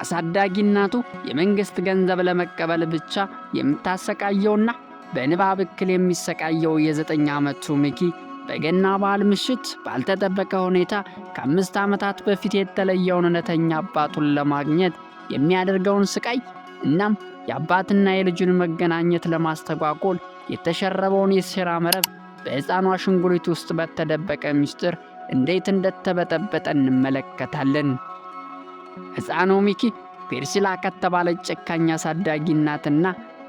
አሳዳጊ እናቱ የመንግስት ገንዘብ ለመቀበል ብቻ የምታሰቃየውና በንባብ እክል የሚሰቃየው የ9 ዓመቱ ሚኪ በገና በዓል ምሽት ባልተጠበቀ ሁኔታ ከ5 ዓመታት በፊት የተለየውን እውነተኛ አባቱን ለማግኘት የሚያደርገውን ስቃይ እናም የአባትና የልጁን መገናኘት ለማስተጓጎል የተሸረበውን የሴራ መረብ በሕፃኑ አሻንጉሊት ውስጥ በተደበቀ ምስጢር እንዴት እንደተበጠበጠ እንመለከታለን። ሕፃኑ ሚኪ ፔርሲላ ከተባለች ጨካኝ አሳዳጊ እናትና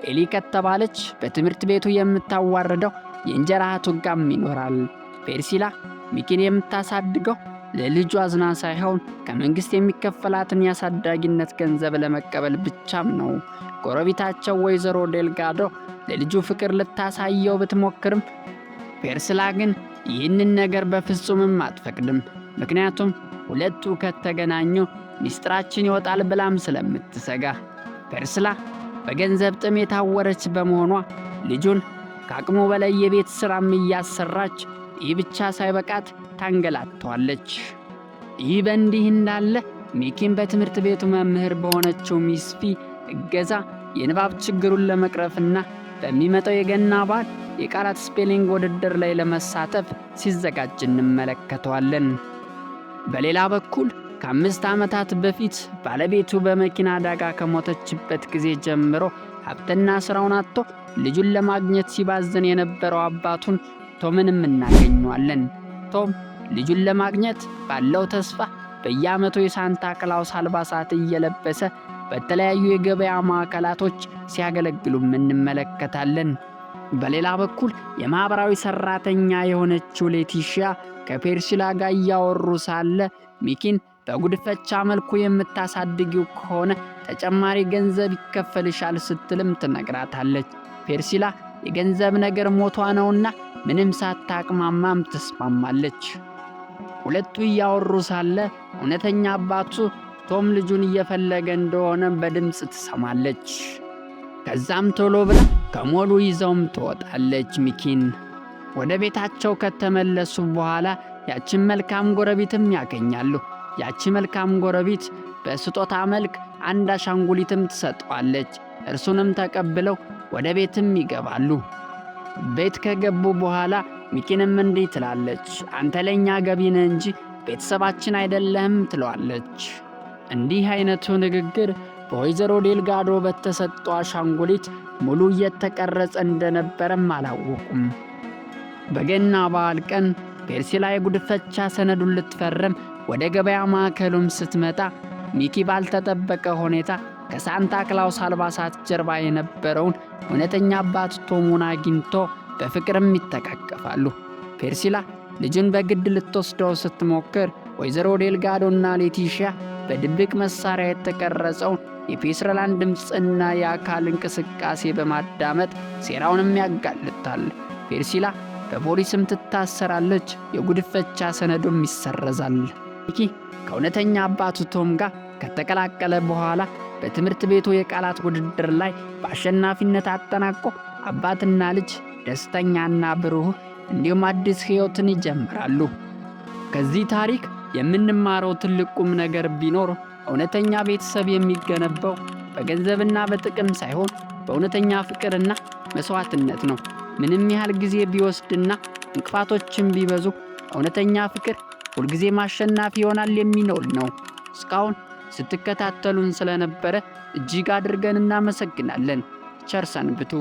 ኤሊ ከተባለች በትምህርት ቤቱ የምታዋርደው የእንጀራ እህቱ ጋር ይኖራል። ፔርሲላ ሚኪን የምታሳድገው ለልጁ አዝና ሳይሆን ከመንግስት የሚከፈላትን የአሳዳጊነት ገንዘብ ለመቀበል ብቻም ነው። ጎረቤታቸው ወይዘሮ ዴልጋዶ ለልጁ ፍቅር ልታሳየው ብትሞክርም ፔርሲላ ግን ይህንን ነገር በፍጹምም አትፈቅድም። ምክንያቱም ሁለቱ ከተገናኙ ሚስጥራችን ይወጣል ብላም ስለምትሰጋ። ፔርሲላ በገንዘብ ጥም የታወረች በመሆኗ ልጁን ከአቅሙ በላይ የቤት ሥራም እያሰራች ይህ ብቻ ሳይበቃት ታንገላተዋለች። ይህ በእንዲህ እንዳለ ሚኪን በትምህርት ቤቱ መምህር በሆነችው ሚስ ፊ እገዛ የንባብ ችግሩን ለመቅረፍና በሚመጣው የገና በዓል የቃላት ስፔሊንግ ውድድር ላይ ለመሳተፍ ሲዘጋጅ እንመለከተዋለን። በሌላ በኩል ከ5 ዓመታት በፊት ባለቤቱ በመኪና አደጋ ከሞተችበት ጊዜ ጀምሮ ሀብትና ሥራውን አጥቶ ልጁን ለማግኘት ሲባዝን የነበረው አባቱን ቶምንም እናገኘዋለን። ቶም ልጁን ለማግኘት ባለው ተስፋ በየዓመቱ የሳንታ ክላውስ አልባሳት እየለበሰ በተለያዩ የገበያ ማዕከላቶች ሲያገለግሉም እንመለከታለን። በሌላ በኩል የማኅበራዊ ሠራተኛ የሆነችው ሌቲሺያ ከፔርሲላ ጋር እያወሩ ሳለ ሚኪን በጉድፈቻ መልኩ የምታሳድጊው ከሆነ ተጨማሪ ገንዘብ ይከፈልሻል ስትልም ትነግራታለች። ፔርሲላ የገንዘብ ነገር ሞቷ ነውና ምንም ሳታቅማማም ትስማማለች። ሁለቱ እያወሩ ሳለ እውነተኛ አባቱ ቶም ልጁን እየፈለገ እንደሆነ በድምፅ ትሰማለች። ከዛም ቶሎ ብላ ከሞሉ ይዘውም ትወጣለች። ሚኪን ወደ ቤታቸው ከተመለሱ በኋላ ያችን መልካም ጎረቤትም ያገኛሉ። ያቺ መልካም ጎረቤት በስጦታ መልክ አንድ አሻንጉሊትም ትሰጠዋለች። እርሱንም ተቀብለው ወደ ቤትም ይገባሉ። ቤት ከገቡ በኋላ ሚኪንም እንዲህ ትላለች፣ አንተ ለኛ ገቢ ነህ እንጂ ቤተሰባችን አይደለህም ትለዋለች። እንዲህ አይነቱ ንግግር በወይዘሮ ዴልጋዶ በተሰጠው አሻንጉሊት ሙሉ እየተቀረጸ እንደነበረም አላወቁም። በገና በዓል ቀን ፔርሲላ የጉድፈቻ ሰነዱን ልትፈርም ወደ ገበያ ማዕከሉም ስትመጣ ሚኪ ባልተጠበቀ ሁኔታ ከሳንታ ክላውስ አልባሳት ጀርባ የነበረውን እውነተኛ አባት ቶሙን አግኝቶ በፍቅርም ይተቃቀፋሉ። ፔርሲላ ልጁን በግድ ልትወስደው ስትሞክር ወይዘሮ ዴልጋዶና ሌቲሺያ በድብቅ መሳሪያ የተቀረጸውን የፔርሲላን ድምፅና የአካል እንቅስቃሴ በማዳመጥ ሴራውንም ያጋልጣል። ፔርሲላ በፖሊስም ትታሰራለች። የጉድፈቻ ሰነዱም ይሰረዛል። ሚኪ ከእውነተኛ አባቱ ቶም ጋር ከተቀላቀለ በኋላ በትምህርት ቤቱ የቃላት ውድድር ላይ በአሸናፊነት አጠናቆ አባትና ልጅ ደስተኛና ብሩህ እንዲሁም አዲስ ሕይወትን ይጀምራሉ። ከዚህ ታሪክ የምንማረው ትልቅ ቁም ነገር ቢኖር እውነተኛ ቤተሰብ የሚገነባው በገንዘብና በጥቅም ሳይሆን በእውነተኛ ፍቅርና መስዋዕትነት ነው። ምንም ያህል ጊዜ ቢወስድና እንቅፋቶችን ቢበዙ እውነተኛ ፍቅር ሁልጊዜ ማሸናፊ ይሆናል የሚኖር ነው። እስካሁን ስትከታተሉን ስለነበረ እጅግ አድርገን እናመሰግናለን። ቸር ሰንብቱ።